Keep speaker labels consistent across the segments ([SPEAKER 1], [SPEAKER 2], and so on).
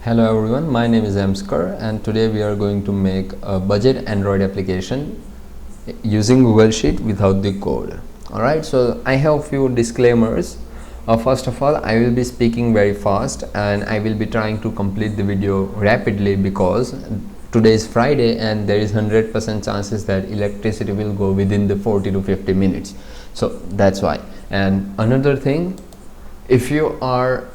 [SPEAKER 1] Hello everyone, my name is Amskar and today we are going to make a budget Android application using Google Sheet without the code. Alright, so I have few disclaimers. First of all, I will be speaking very fast and I will be trying to complete the video rapidly because today is Friday and there is 100% chances that electricity will go within the 40 to 50 minutes. So that's why. And another thing, if you are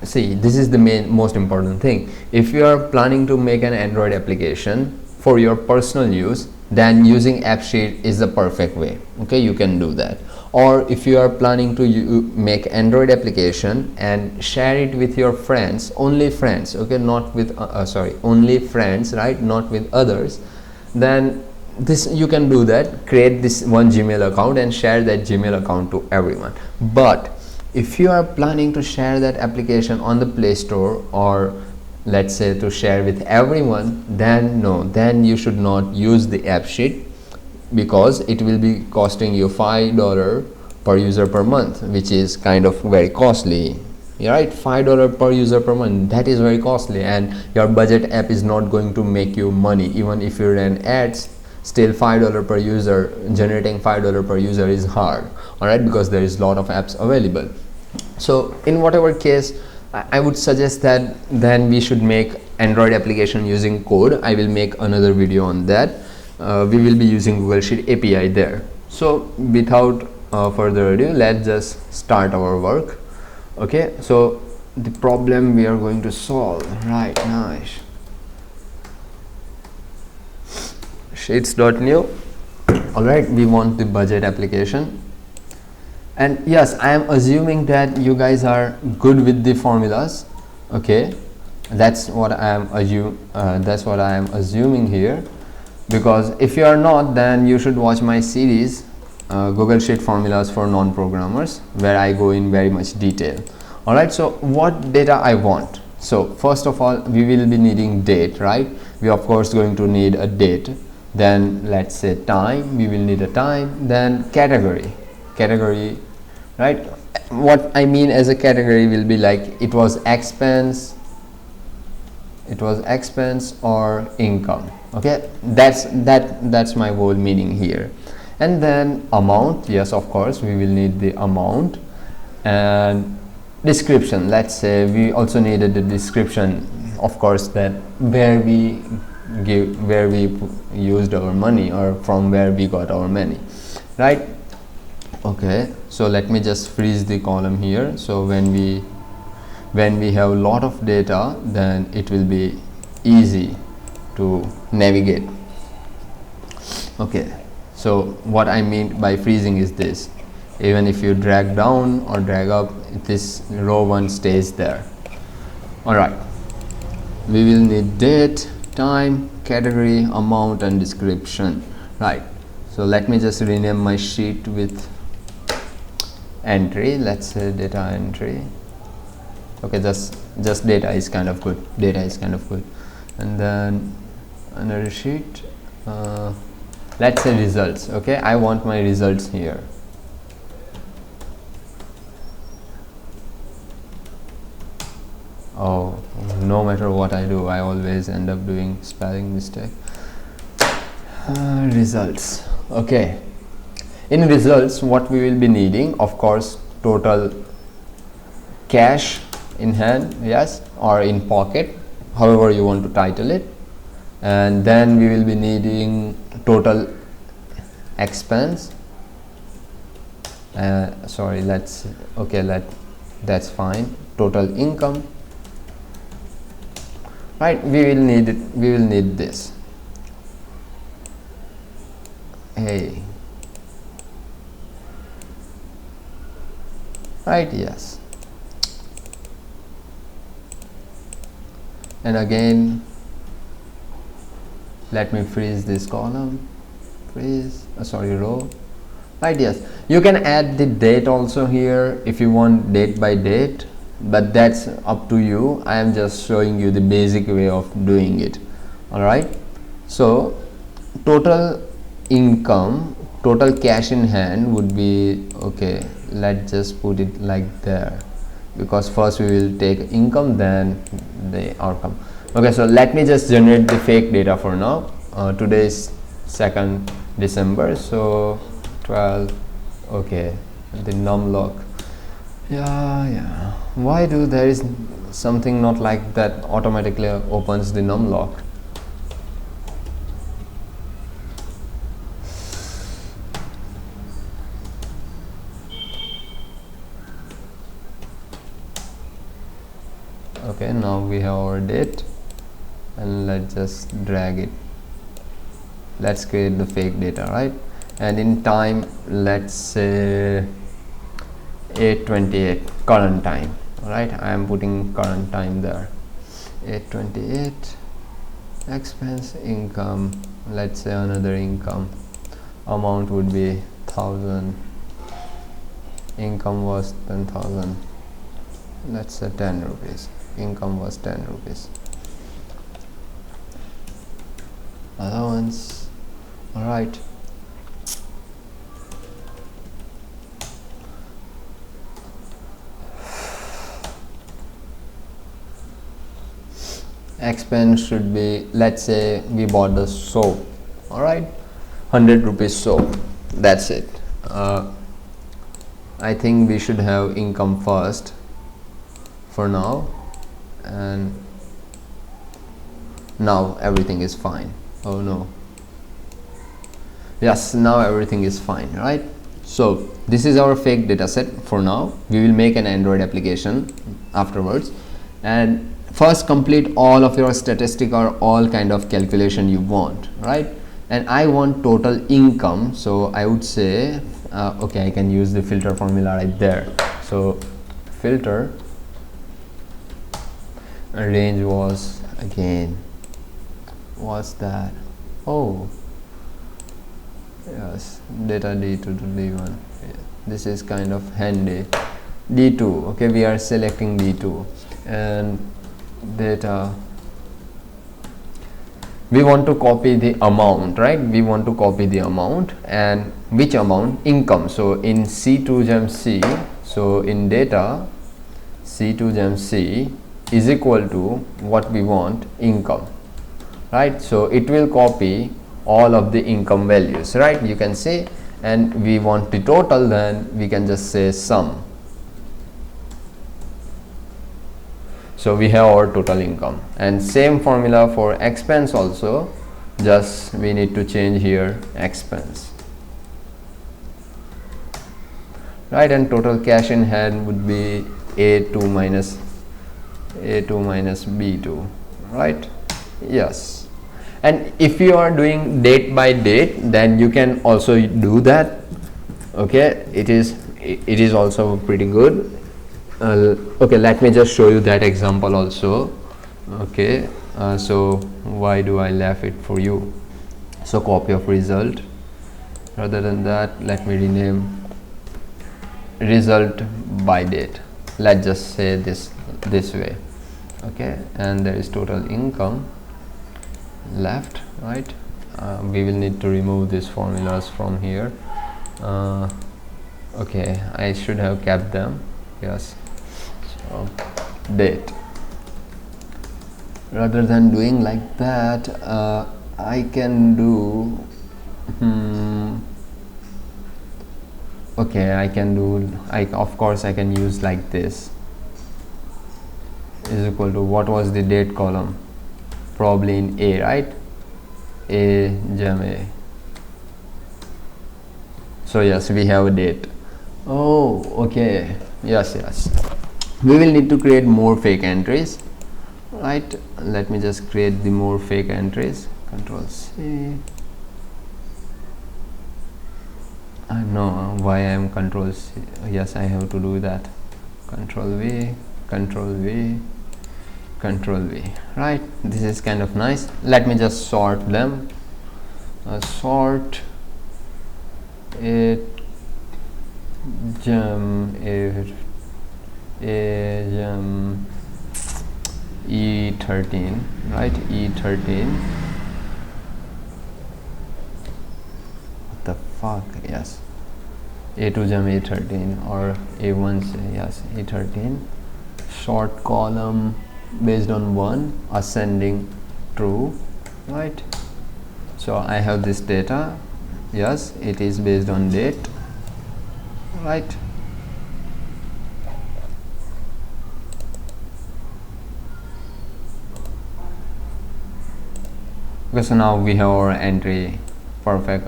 [SPEAKER 1] this is the most important thing. If you are planning to make an Android application for your personal use, then using AppSheet is the perfect way. Okay, you can do that. Or if you are planning to make Android application and share it with your friends, only friends, okay, not with only friends, right, not with others, then this you can do that. Create this one Gmail account and share that Gmail account to everyone. But if you are planning to share that application on the Play Store, or let's say to share with everyone, then no, then you should not use the AppSheet because it will be costing you $5 per user per month, which is kind of very costly. Right, $5 per user per month, that is very costly, and your budget app is not going to make you money. Even if you run ads, still $5 per user, generating $5 per user is hard. All right, because there is a lot of apps available. So in whatever case, I would suggest that then we should make Android application using code. I will make another video on that. We will be using Google Sheet API there. So without further ado, let's just start our work. Okay, so the problem we are going to solve, right, nice. Sheets.new. All right, we want the budget application. And yes, I am assuming that you guys are good with the formulas. Okay, that's what I am assuming here, because if you are not, then you should watch my series Google Sheet formulas for non-programmers, where I go in very much detail. All right, so what data I want? So first of all, we will be needing date, right? We of course going to need a date. Then let's say time, we will need a time. Then category, right? What I mean as a category will be like it was expense or income. Okay, that's my whole meaning here. And then amount, yes, of course we will need the amount. And description, let's say we also needed the description, of course, that where we used our money, or from where we got our money, right? Okay, so let me just freeze the column here. So when we have a lot of data, then it will be easy to navigate. Okay, so what I mean by freezing is this: even if you drag down or drag up, this row 1 stays there. All right, we will need date, time, category, amount, and description, right? So let me just rename my sheet with entry. Let's say data entry. Okay, just data is kind of good. And then another sheet, let's say results. Okay, I want my results here. Oh, no matter what I do, I always end up doing spelling mistake. Results. Okay, in results, what we will be needing, of course, total cash in hand, yes, or in pocket, however you want to title it. And then we will be needing total expense. That's fine. Total income, right? We will need this. Hey, right, yes. And again, let me freeze this column, row, right? Yes, you can add the date also here if you want, date by date, but that's up to you. I am just showing you the basic way of doing it. All right, so total income, total cash in hand would be, okay, let's just put it like there, because first we will take income, then the outcome. Okay, so let me just generate the fake data for now. Today is 2nd December, so 12. Okay, the numlock. Yeah, why do there is something not like that automatically opens the numlock? Okay, now we have our date, and let's just drag it. Let's create the fake data, right? And in time, let's say 8:28 current time. All right, I am putting current time there. 8:28 expense, income, let's say another income, amount would be 1000, income was 10,000, let's say 10 rupees, income was 10 rupees, allowance. All right, expense should be, let's say we bought the soap. All right, 100 rupees soap, that's it. I think we should have income first for now, and now everything is fine. Oh no, yes, now everything is fine, right? So this is our fake data set for now. We will make an Android application afterwards, and first complete all of your statistic or all kind of calculation you want, right? And I want total income, so I would say okay, I can use the filter formula right there. So filter, range was, again, what's that? Oh yes, data D2 to D1. This is kind of handy. D2, okay, we are selecting D2, and data, we want to copy the amount, right? We want to copy the amount, and which amount? Income. So in C2 gem C, so in data C2 gem C is equal to what we want, income, right? So it will copy all of the income values, right? You can say, and we want the total, then we can just say sum. So we have our total income, and same formula for expense also, just we need to change here expense, right? And total cash in hand would be A2 minus B2, right? Yes. And if you are doing date by date, then you can also do that. Okay, it is also pretty good. Okay, let me just show you that example also. Okay, so why do I left it for you? So copy of result. Rather than that, let me rename result by date. Let's just say this way. Okay, and there is total income left, right? We will need to remove these formulas from here. Okay, I should have kept them. Yes. So date, rather than doing like that, I can do okay, I can do, of course I can use like this, is equal to, what was the date column? Probably in A, right? A gem A. So yes, we have a date. Oh, okay, yes, we will need to create more fake entries, right? Let me just create the more fake entries. Control C. I know why I am Control C. Yes, I have to do that. Control V, Control V, Control V, right? This is kind of nice. Let me just sort them. Sort it gem A gem E13, right? E13. What the fuck? Yes, A2 gem A13 or A1, yes, A13. Short column based on 1 ascending true, right? So I have this data, yes, it is based on date, right? Okay, so now we have our entry perfect.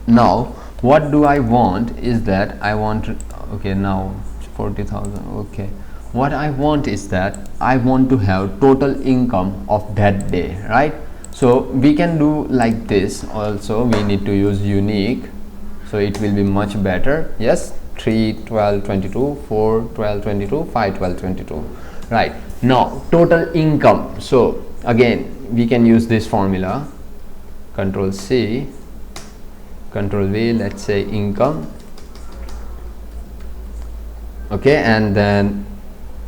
[SPEAKER 1] Now what do I want is that I want, okay, now 40,000. okay, what I want is that I want to have total income of that day, right? So we can do like this also. We need to use unique, so it will be much better. Yes, 3 12 22, 4 12 22, 5 12 22, right? Now total income, so again we can use this formula, control C, control V, let's say income, okay, and then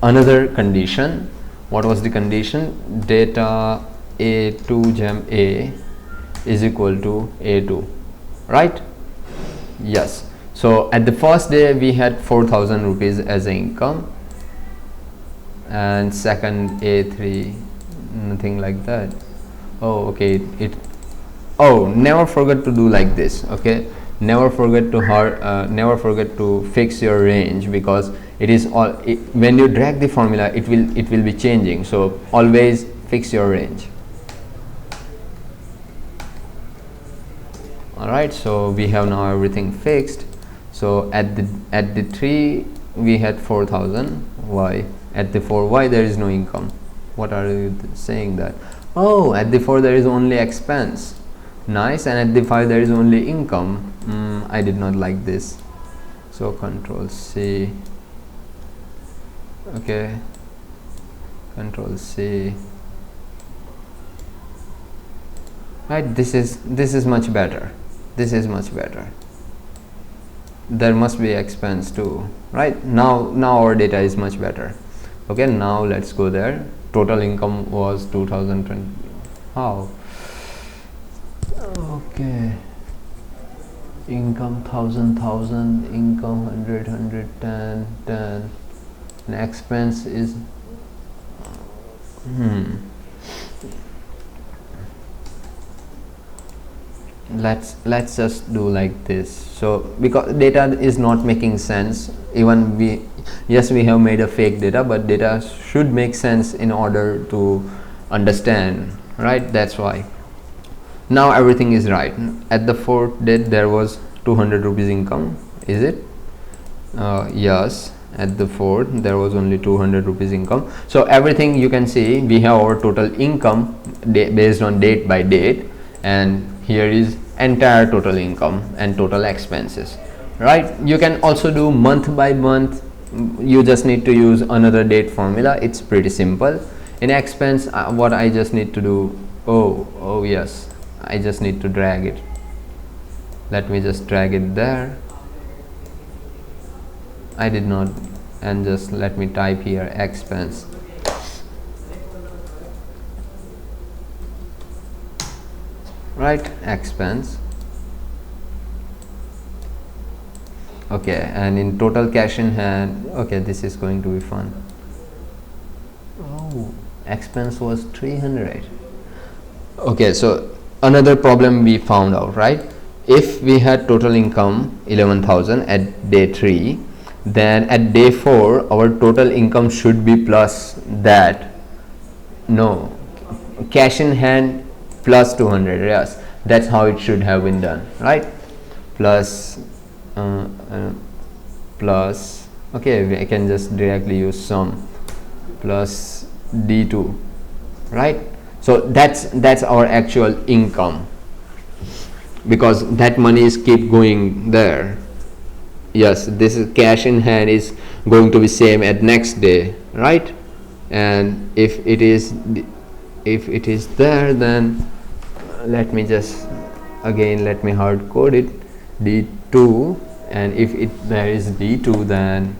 [SPEAKER 1] another condition. What was the condition? Data A2 gem A is equal to A2, right? Yes. So at the first day we had 4,000 rupees as income, and second A3 nothing like that. Oh, okay, it oh, never forget to do like this, okay? Never forget to fix your range, because it is all, when you drag the formula it will be changing, so always fix your range. Alright, so we have now everything fixed. So at the 3 we had 4,000. Why? At the 4, why there is no income? What are you saying that? Oh, at the 4 there is only expense. Nice. And at the 5 there is only income. I did not like this, so control C, okay, control C, right? This is much better. This is much better. There must be expense too, right? Now our data is much better. Okay, now let's go there. Total income was 2020. How? Okay, income 1000, income 100, 110, 10, and expense is let's just do like this. So because data is not making sense, even we have made a fake data, but data should make sense in order to understand, right? That's why. Now everything is right. At the 4th date there was 200 rupees income, is it? Yes, at the 4th there was only 200 rupees income. So everything, you can see we have our total income based on date by date, and here is entire total income and total expenses, right? You can also do month by month. You just need to use another date formula. It's pretty simple. In expense, what I just need to do, oh yes, I just need to drag it. Let me just drag it there. I did not, and just let me type here expense. Right, expense. Okay, and in total cash in hand, okay, this is going to be fun. Oh, expense was 300. Okay, so another problem we found out, right? If we had total income 11,000 at day 3, then at day 4 our total income should be plus that. No, cash in hand plus 200. Yes, that's how it should have been done, right? Plus plus, okay, I can just directly use sum plus D2, right? So that's our actual income, because that money is keep going there. Yes, this is cash in hand is going to be same at next day, right? And if it is there, then let me just again let me hard code it, D2, and if there is D2, then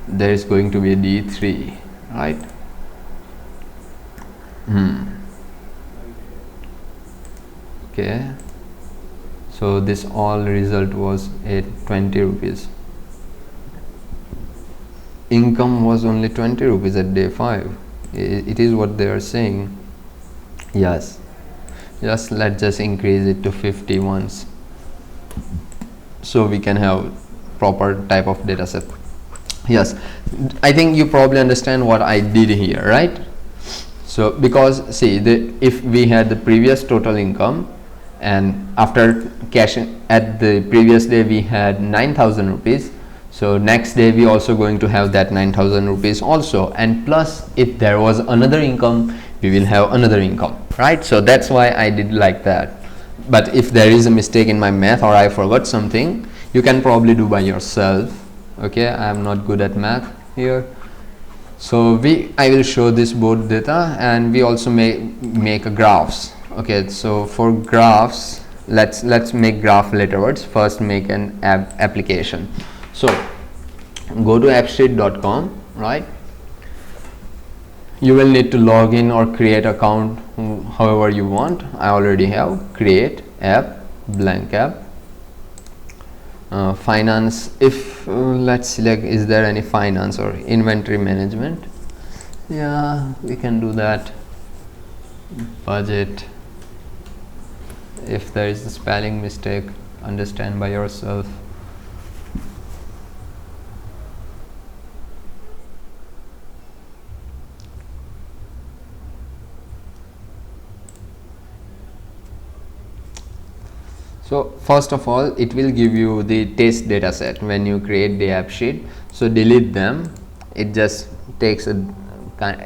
[SPEAKER 1] there is going to be a D3, right? Okay, so this all result was 20 rupees. income was only 20 rupees at day 5. It is what they are saying. Yes, let's just increase it to 50 once, so we can have proper type of data set. Yes, I think you probably understand what I did here, right? So because see, if we had the previous total income, and after cashing at the previous day we had 9,000 rupees, so next day we also going to have that 9,000 rupees also, and plus if there was another income we will have another income, right? So that's why I did like that. But if there is a mistake in my math or I forgot something, you can probably do by yourself. Okay, I am not good at math here. So I will show this board data, and we also make a graphs. Okay, so for graphs, let's make graph letterwords. First make an application. So go to appsheet.com, right? You will need to log in or create account however you want. I already have create app, blank app. Finance, if let's select, is there any finance or inventory management? Yeah, we can do that. Budget, if there is a spelling mistake, understand by yourself. So first of all, it will give you the test data set when you create the app sheet. So delete them. It just takes a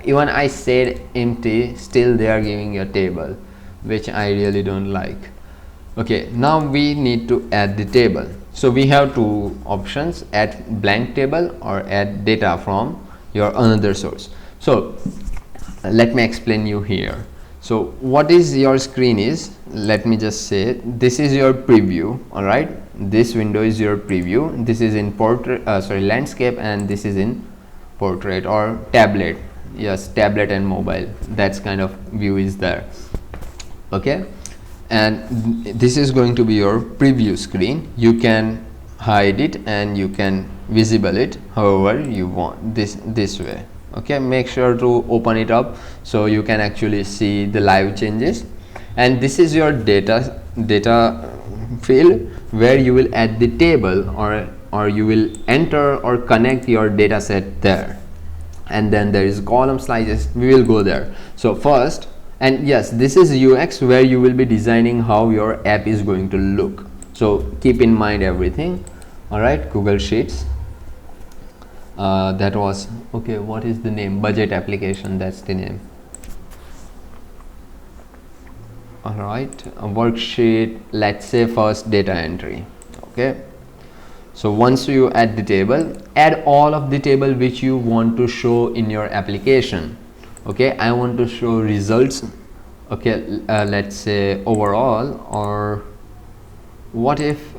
[SPEAKER 1] even I said empty, still they are giving a table, which I really don't like. Okay, now we need to add the table. So we have two options: add blank table or add data from your another source. So let me explain you here. So what is your screen is, let me just say, this is your preview. All right, this window is your preview. This is in portrait, landscape, and this is in portrait or tablet. Yes, tablet and mobile, that's kind of view is there. Okay, and this is going to be your preview screen. You can hide it and you can visible it however you want, this way. Okay, make sure to open it up so you can actually see the live changes. And this is your data field where you will add the table or you will enter or connect your data set there. And then there is column slices, we will go there. So first, and yes, this is UX where you will be designing how your app is going to look. So keep in mind everything. All right, Google Sheets. That was okay. What is the name? Budget application, that's the name. All right, a worksheet, let's say first data entry. Okay, so once you add the table, add all of the table which you want to show in your application. Okay, I want to show results. Okay, let's say overall, or what if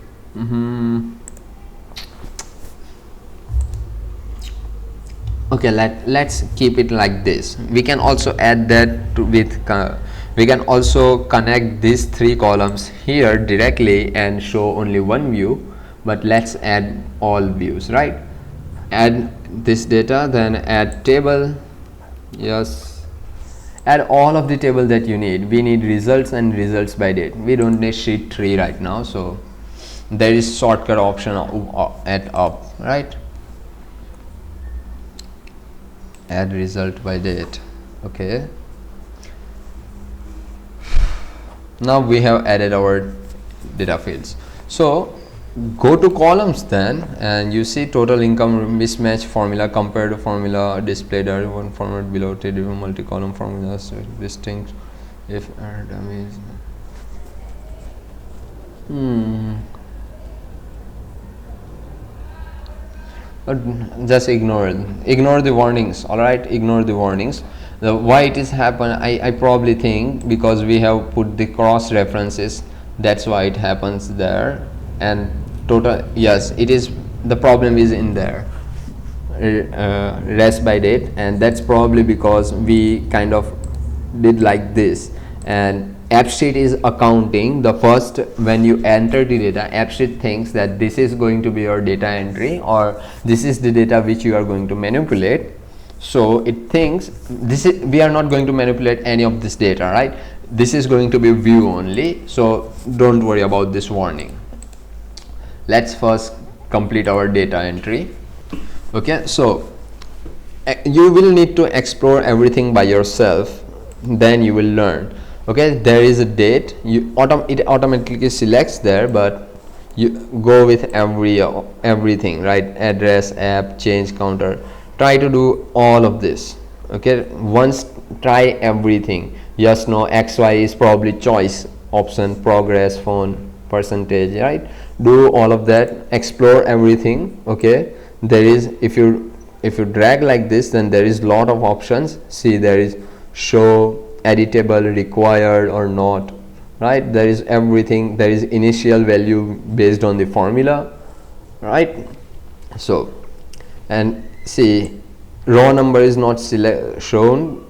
[SPEAKER 1] okay, let's keep it like this. We can also add that to with we can also connect these three columns here directly and show only one view, but let's add all views, right? Add this data, then add table. Yes, add all of the table that you need. We need results and results by date. We don't need sheet 3 right now, so there is shortcut option at up, right? Add result by date. Okay, now we have added our data fields. So go to columns then, and you see total income mismatch formula, compared to formula displayed are one format below table multi-column formulas distinct if damage. But just ignore the warnings. All right, ignore the warnings. Why it is happen, I probably think because we have put the cross references, that's why it happens there. And total, yes, it is, the problem is in there, rest by date, and that's probably because we kind of did like this, and AppSheet is accounting the first. When you enter the data, AppSheet thinks that this is going to be your data entry, or this is the data which you are going to manipulate. So it thinks this is, we are not going to manipulate any of this data, right? This is going to be view only, so don't worry about this warning. Let's first complete our data entry. Okay, so you will need to explore everything by yourself, then you will learn. Okay, there is a date, it automatically selects there, but you go with everything, right? Address, app, change counter, try to do all of this. Okay, once try everything. Yes, no, XY is probably choice option, progress, phone, percentage, right? Do all of that, explore everything. Okay, there is, if you drag like this, then there is lot of options. See, there is show, editable, required or not, right? There is everything. There is initial value based on the formula, right? So, and see, raw number is not shown.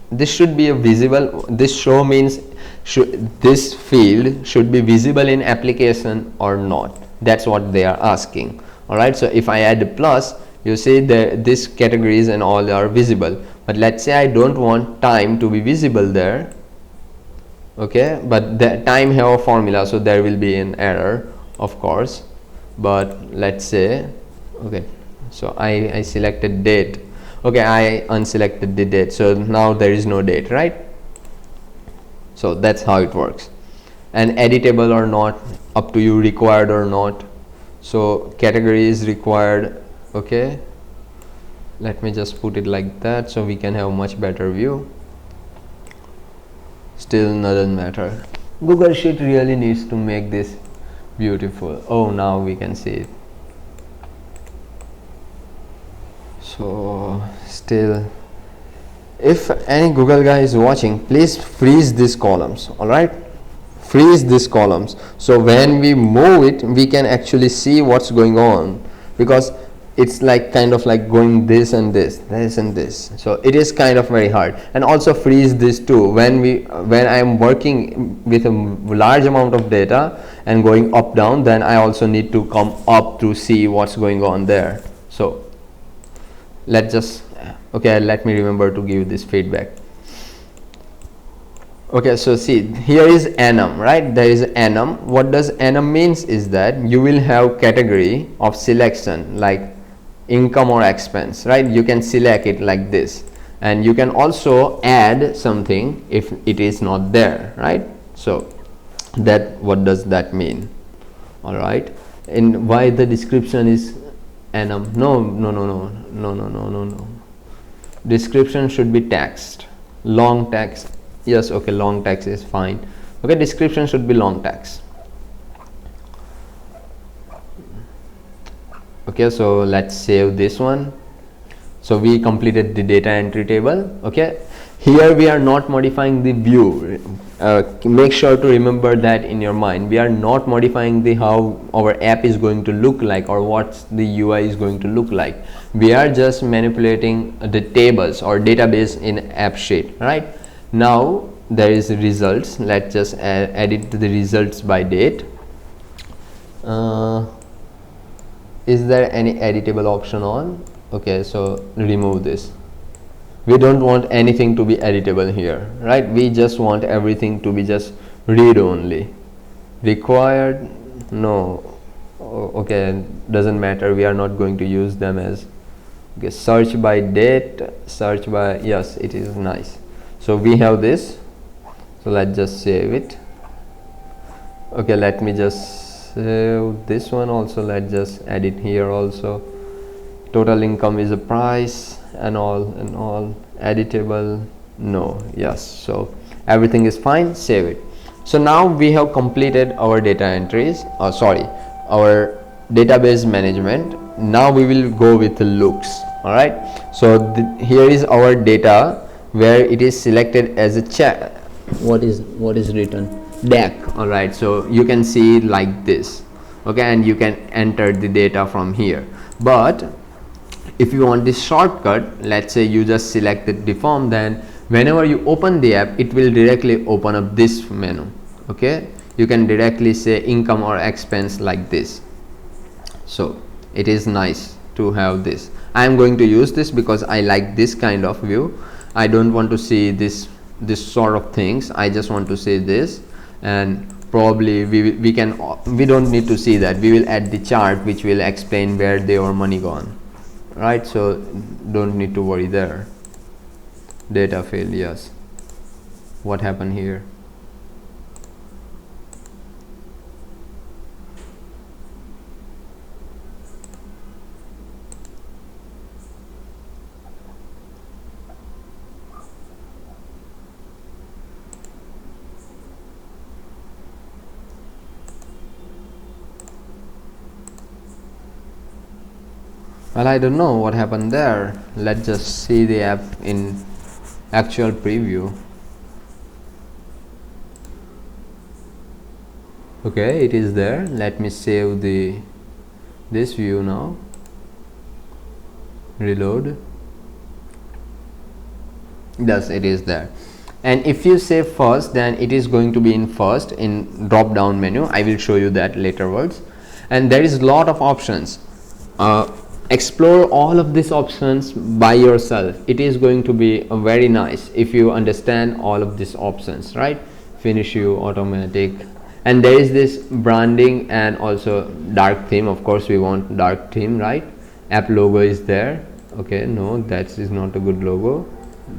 [SPEAKER 1] This should be a visible. This show means this field should be visible in application or not. That's what they are asking. All right, so if I add a plus, you see that this categories and all are visible. But let's say I don't want time to be visible there. Okay, but the time have a formula, so there will be an error, of course. But let's say, okay, so I selected date. Okay, I unselected the date, so now there is no date, right? So that's how it works. And editable or not, up to you, required or not. So category is required. Okay, let me just put it like that so we can have much better view. Still doesn't matter. Google Sheet really needs to make this beautiful. Oh, now we can see it. So still, if any Google guy is watching, please freeze these columns. All right, freeze these columns, so when we move it, we can actually see what's going on, because it's like kind of like going this and this and this, so it is kind of very hard. And also freeze this too. When I am working with a large amount of data and going up down, then I also need to come up to see what's going on there. So let's just, okay, let me remember to give this feedback. Okay, so see, here is enum, right? There is enum. What does enum means is that you will have category of selection like income or expense, right? You can select it like this, and you can also add something if it is not there, right? So that, what does that mean? All right, and why the description is enum? No, description should be text, long text. Yes, okay, long text is fine. Okay, description should be long text. Okay, so let's save this one. So we completed the data entry table. Okay, here we are not modifying the view. Make sure to remember that in your mind. We are not modifying the how our app is going to look like or what the UI is going to look like. We are just manipulating the tables or database in AppSheet, right? Now there is results. Let's just edit the results by date. Is there any editable option on? Okay, so remove this. We don't want anything to be editable here, right? We just want everything to be just read only. Required, no. Okay, doesn't matter, we are not going to use them as, okay, search by date, search by, yes, it is nice. So we have this, so let's just save it. Okay, let me just save this one also. Let's just edit here also. Total income is a price and all editable, no, yes. So everything is fine, save it. So now we have completed our data entries, our database management. Now we will go with the looks. All right, so here is our data where it is selected as a check. What is written? DAC. All right, so you can see it like this. Okay, and you can enter the data from here. But if you want this shortcut, let's say you just selected the form, then whenever you open the app, it will directly open up this menu. Okay, you can directly say income or expense like this. So it is nice to have this. I am going to use this because I like this kind of view. I don't want to see this sort of things. I just want to see this, and probably we don't need to see that. We will add the chart which will explain where their money gone, right? So don't need to worry there. Data failed, yes. What happened here? Well, I don't know what happened there. Let's just see the app in actual preview. Okay, it is there. Let me save this view now. Reload. Yes, it is there. And if you save first, then it is going to be in first in drop down menu. I will show you that laterwards. And there is lot of options. Explore all of these options by yourself. It is going to be very nice if you understand all of these options, right? Finish you, automatic, and there is this branding and also dark theme. Of course we want dark theme, right? App logo is there. Okay, no, that is not a good logo.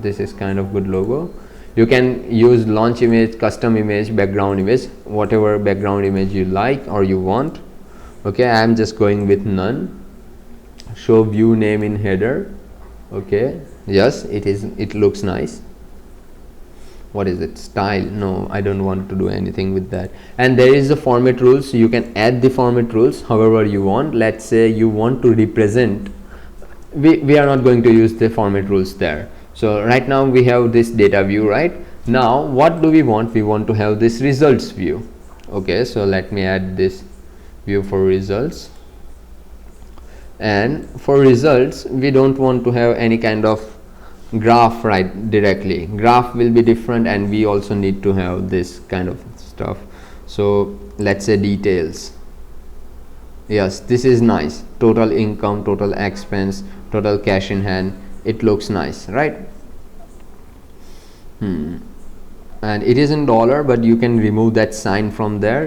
[SPEAKER 1] This is kind of good logo. You can use launch image, custom image, background image, whatever background image you like or you want. Okay, I am just going with none. Show view name in header. Okay, yes, it looks nice. What is it? Style? No, I don't want to do anything with that. And there is the format rules. So you can add the format rules however you want. Let's say you want to represent, we are not going to use the format rules there. So right now we have this data view, right? Now what do we want? We want to have this results view. Okay, so let me add this view for results. And for results, we don't want to have any kind of graph right directly. Graph will be different, and we also need to have this kind of stuff. So let's say details. Yes, this is nice. Total income, total expense, total cash in hand. It looks nice, right? And it is in dollar, but you can remove that sign from there.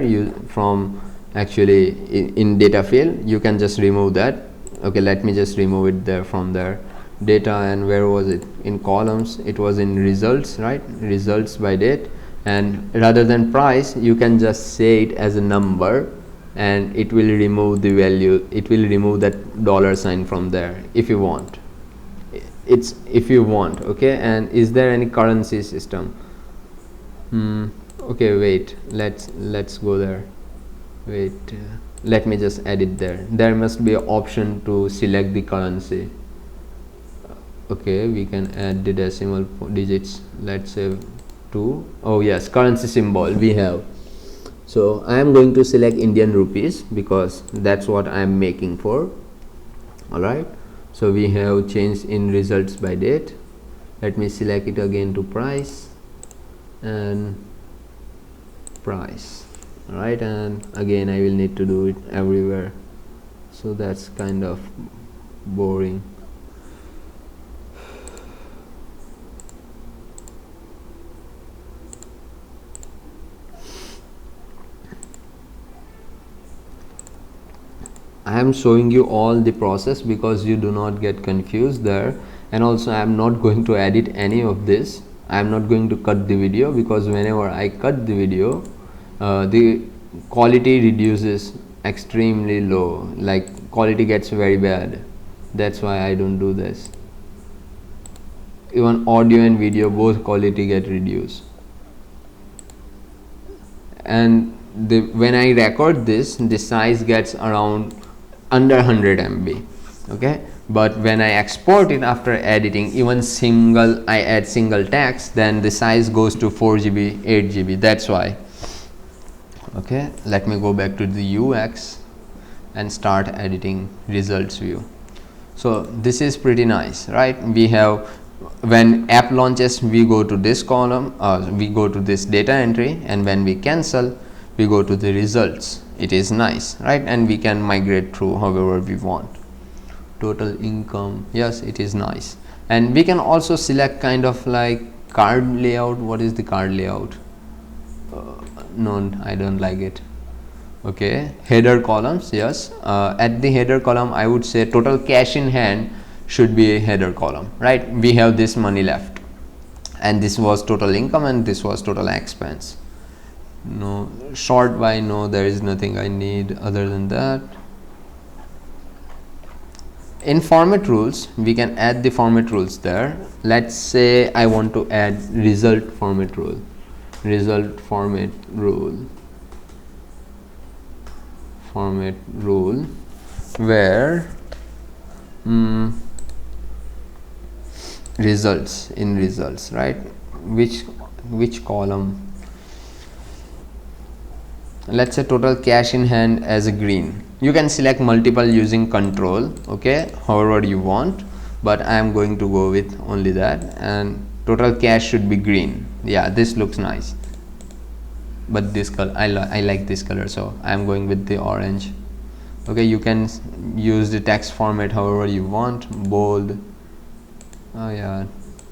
[SPEAKER 1] Actually in data field, you can just remove that. Okay, let me just remove it there from there. Data, and where was it? In columns, it was in results, right? Results by date. And rather than price, you can just say it as a number, and it will remove the value. It will remove that dollar sign from there if you want. It's if you want. Okay, and is there any currency system? Okay, wait, let's go there. Wait, let me just edit there. There must be an option to select the currency. Okay, we can add the decimal digits. Let's say 2. Oh yes, currency symbol we have. So I am going to select Indian rupees because that's what I am making for. Alright, so we have changed in results by date. Let me select it again to price and price. Alright, and again I will need to do it everywhere, so that's kind of boring. I am showing you all the process because you do not get confused there. And also I am not going to edit any of this. I am not going to cut the video because whenever I cut the video, the quality reduces extremely low, like quality gets very bad. That's why I don't do this. Even audio and video, both quality get reduced. And when I record this, the size gets around under 100 MB. Okay, but when I export it after editing, even I add single text, then the size goes to 4 GB, 8 GB. That's why. Okay, let me go back to the UX and start editing results view. So this is pretty nice, right? We have when app launches, we go to this column, we go to this data entry, and when we cancel, we go to the results. It is nice, right? And we can migrate through however we want. Total income, yes, it is nice. And we can also select kind of like card layout. What is the card layout? No, I don't like it. Okay, header columns, yes. At the header column, I would say total cash in hand should be a header column, right? We have this money left, and this was total income, and this was total expense. No, sort by, no, there is nothing I need other than that. In format rules, we can add the format rules there. Let's say I want to add result format rule. Result format rule where results, in results, right? Which column? Let's say total cash in hand as a green. You can select multiple using control, okay, however you want, but I am going to go with only that. And total cash should be green. Yeah, this looks nice, but this color, I like this color, so I am going with the orange. Okay, you can use the text format however you want, bold. Oh yeah,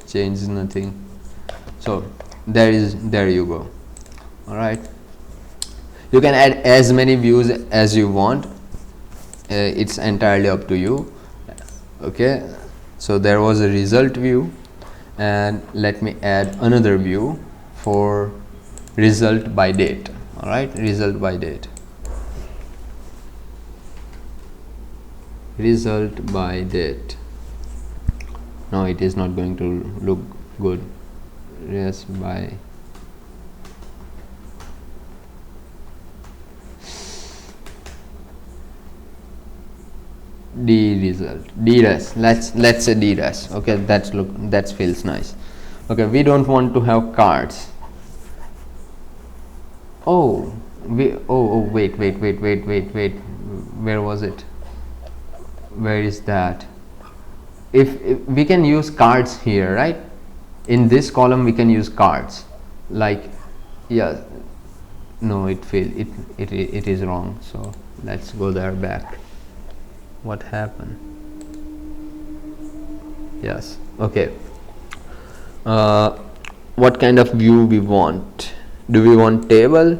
[SPEAKER 1] change nothing. So there you go. All right, you can add as many views as you want. It's entirely up to you. Okay, so there was a result view, and let me add another view for result by date. All right, result by date. Result by date. No, it is not going to look good. Yes, by D result, DRES. Let's say DRES. Okay, that feels nice. Okay, we don't want to have cards. Oh, wait. Where was it? Where is that? If we can use cards here, right? In this column we can use cards, like, yeah, no, it is wrong. So let's go there back. What happened? Yes, okay. What kind of view we want? Do we want table?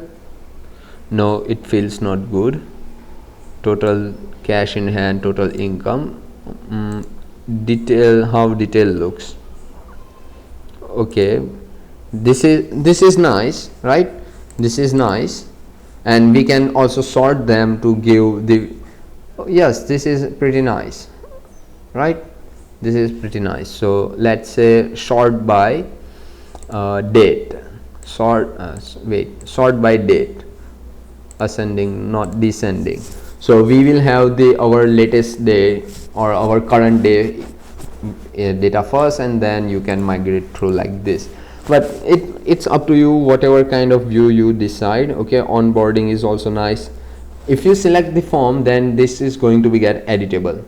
[SPEAKER 1] No, it feels not good. Total cash in hand, total income. Detail, how detail looks. Okay, this is nice, right? This is nice, and we can also sort them to give the, yes, this is pretty nice, right? This is pretty nice. So let's say sort by date. Sort by date, ascending, not descending. So we will have our latest day or our current day data first, and then you can migrate through like this. But it's up to you, whatever kind of view you decide. Okay, onboarding is also nice. If you select the form, then this is going to be get editable.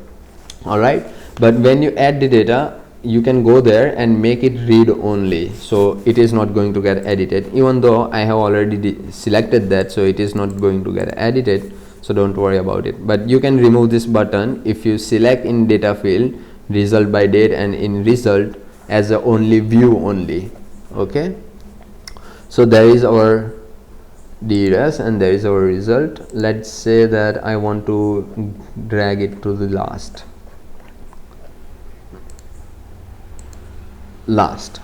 [SPEAKER 1] All right, but when you add the data, you can go there and make it read only, so it is not going to get edited, even though I have already selected that, so it is not going to get edited. So don't worry about it. But you can remove this button if you select in data field result by date and in result as a only view only. Okay, so there is our DRES and there is our result. Let's say that I want to drag it to the last.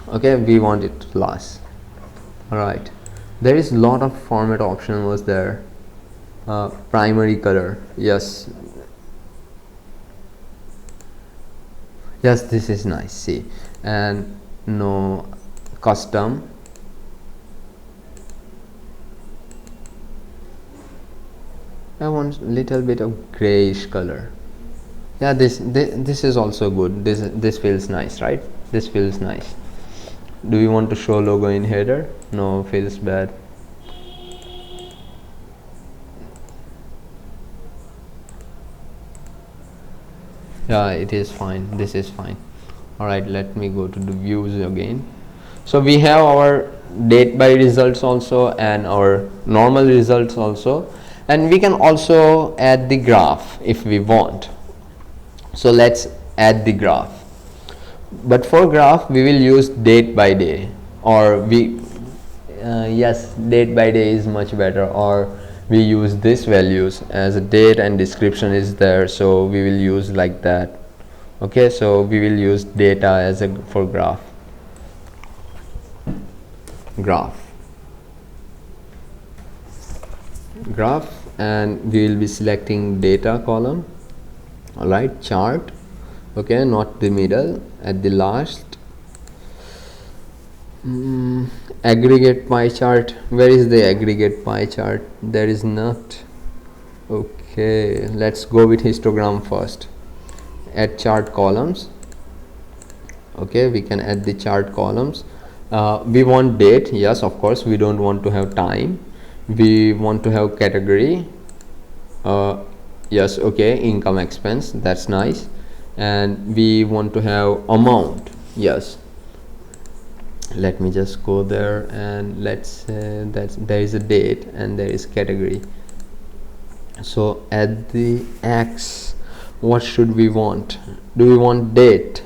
[SPEAKER 1] Okay, we want it last. All right, there is a lot of format option was there. Primary color, yes, this is nice. See, and no custom. I want little bit of grayish color. Yeah, this is also good. This feels nice, right? This feels nice. Do you want to show logo in header? No, feels bad. Yeah, it is fine. This is fine. Alright, let me go to the views again. So we have our date by results also and our normal results also, and we can also add the graph if we want. So let's add the graph, but for graph we will use date by day, or we yes, date by day is much better, or we use this values as a date and description is there, so we will use like that. Okay, so we will use data as a for graph. And we will be selecting data column. All right, chart. Okay, not the middle, at the last. Aggregate pie chart. Where is the aggregate pie chart? There is not. Okay, let's go with histogram first. Add chart columns. Okay, we can add the chart columns. We want date, yes, of course. We don't want to have time. We want to have category. Yes, okay, income expense, that's nice. And we want to have amount, yes. Let me just go there, and let's say that there is a date and there is category. So at the X, what should we want? Do we want date?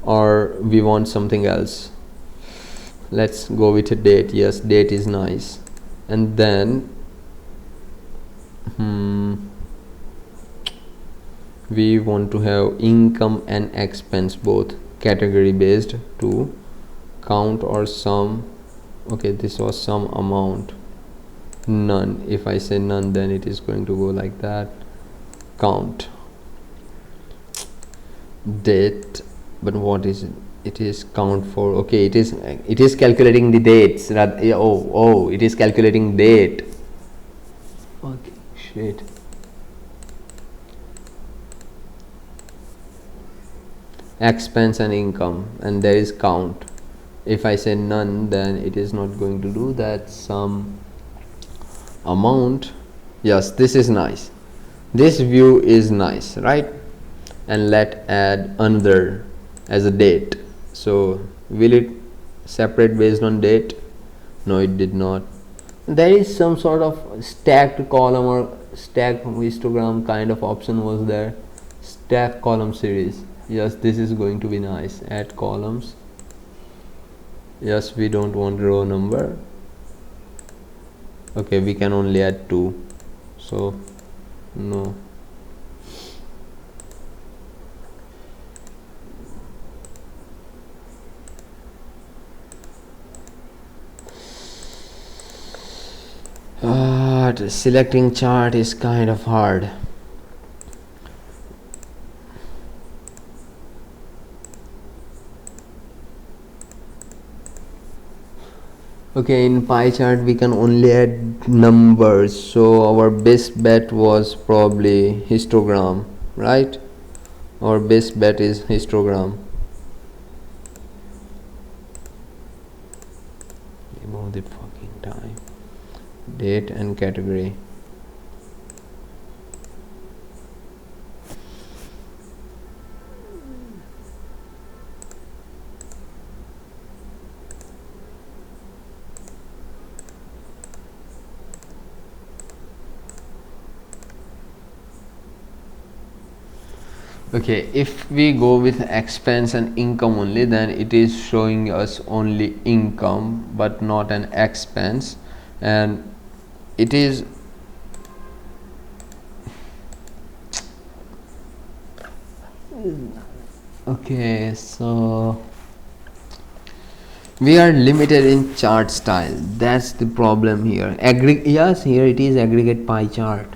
[SPEAKER 1] Or we want something else? Let's go with a date. Yes, date is nice. And then we want to have income and expense both, category based to count or sum. Okay, this was some amount, none. If I say none, then it is going to go like that. Count, date, but what is it? It is count for, okay, it is calculating the dates. Oh, it is calculating date. Okay, shit. Expense and income, and there is count. If I say none, then it is not going to do that. Some amount. Yes, this is nice. This view is nice, right? And let add another as a date. So will it separate based on date? No, it did not. There is some sort of stacked column or stacked histogram kind of option was there. Stack column series. Yes, this is going to be nice. Add columns. Yes, we don't want row number. Okay, we can only add 2, so no. Selecting chart is kind of hard. Okay, in pie chart we can only add numbers, so our best bet was probably histogram, right? Our best bet is histogram. About the fucking time. Date and category. Okay, if we go with expense and income only, then it is showing us only income but not an expense, and it is okay. So we are limited in chart style. That's the problem here. Yes, here it is aggregate pie chart,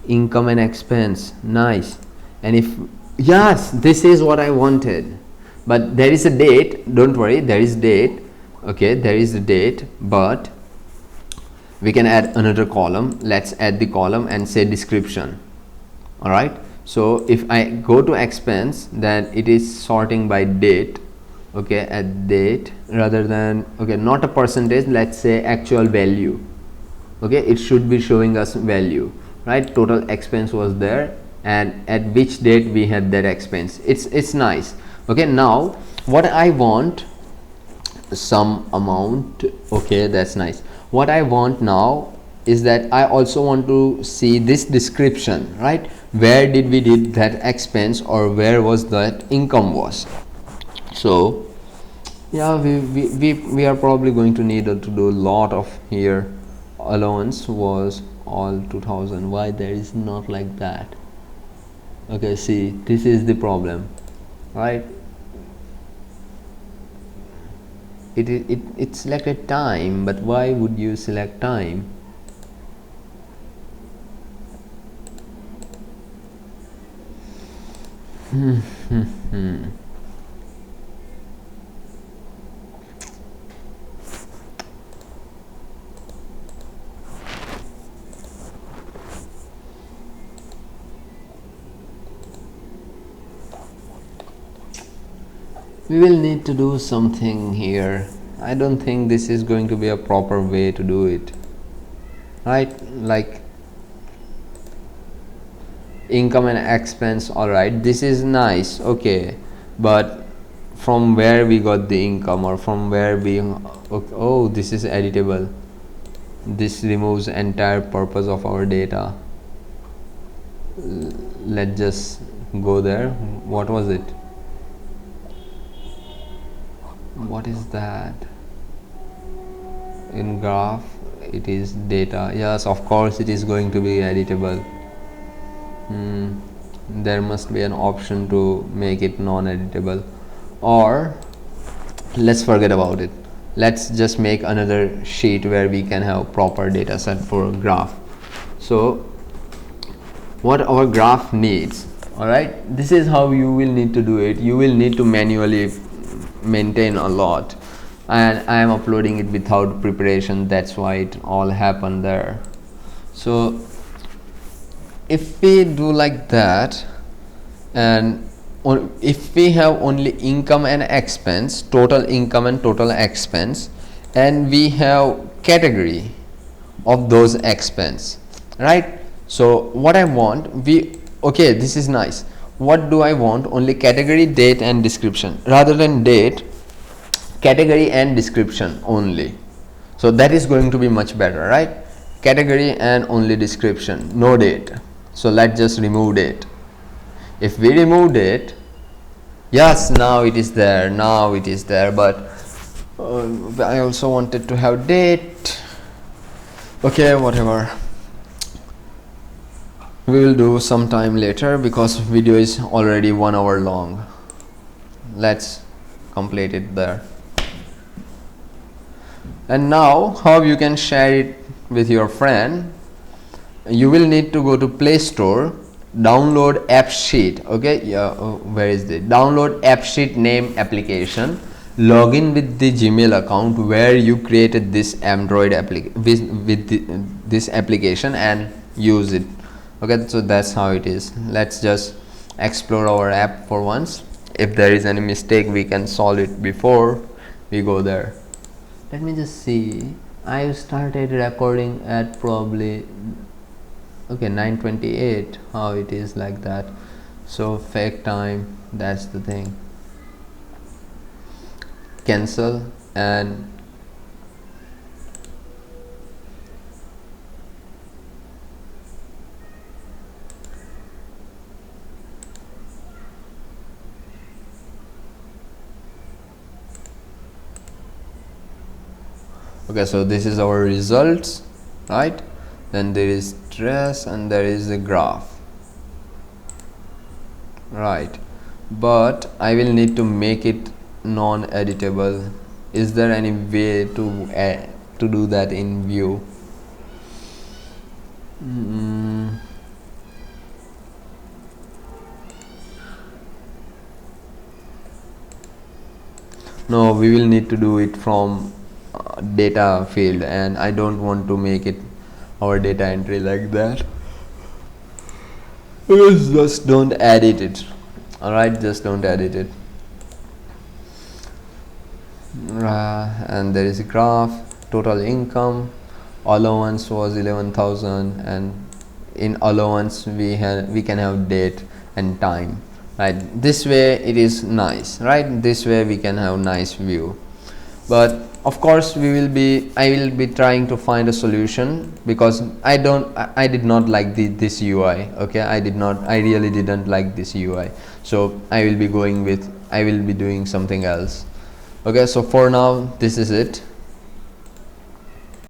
[SPEAKER 1] income and expense, nice. And if, yes, this is what I wanted, but there is a date. Don't worry, there is date. Okay, there is a date, but we can add another column. Let's add the column and say description. All right, so if I go to expense, then it is sorting by date. Okay, at date rather than, okay, not a percentage, let's say actual value. Okay, it should be showing us value, right? Total expense was there and at which date we had that expense. It's nice. Okay, now what I want, some amount. Okay, that's nice. What I want now is that I also want to see this description, right? Where did we did that expense, or where was that income was. So yeah, we are probably going to need to do a lot of here. Allowance was all 2000. Why there is not like that? Okay, see, this is the problem, right? It selected time, but why would you select time? We will need to do something here. I don't think this is going to be a proper way to do it, right? Like income and expense, all right, this is nice, okay, but from where we got the income, or from where we okay, oh, this is editable. This removes entire purpose of our data. Let's just go there. What was it? What is that? In graph it is data. Yes, of course it is going to be editable. There must be an option to make it non-editable, or let's forget about it. Let's just make another sheet where we can have proper data set for graph. So what our graph needs, all right, this is how you will need to do it. You will need to manually maintain a lot, and I am uploading it without preparation. That's why it all happened there. So if we do like that, and if we have only income and expense, total income and total expense, and we have category of those expense, right? So what I want, okay, this is nice. What do I want? Only category, date and description. Rather than date, category and description only. So that is going to be much better, right? Category and only description, no date. So let's just remove date. If we remove date, yes, now it is there, but I also wanted to have date. Okay, whatever, we will do sometime later because video is already 1 hour long. Let's complete it there. And now how you can share it with your friend? You will need to go to Play Store, download AppSheet. Okay, yeah, where is the download AppSheet name application, log in with the Gmail account where you created this Android this application, and use it. Okay, so that's how it is. Let's just explore our app for once. If there is any mistake, we can solve it before we go there. Let me just see. I started recording at probably okay 9:28. How it is like that? So fake time, that's the thing. Cancel, and okay, so this is our results, right? Then there is stress and there is a graph, right? But I will need to make it non-editable. Is there any way to do that in view? No, we will need to do it from data field, and I don't want to make it our data entry like that. Just don't edit it. All right, just don't edit it. And there is a graph. Total income, allowance was 11,000, and in allowance we can have date and time, right? This way it is nice, right? This way we can have nice view. But of course I will be trying to find a solution, because I did not like this UI. Okay, I really didn't like this UI, so I will be doing something else. Okay, so for now this is it.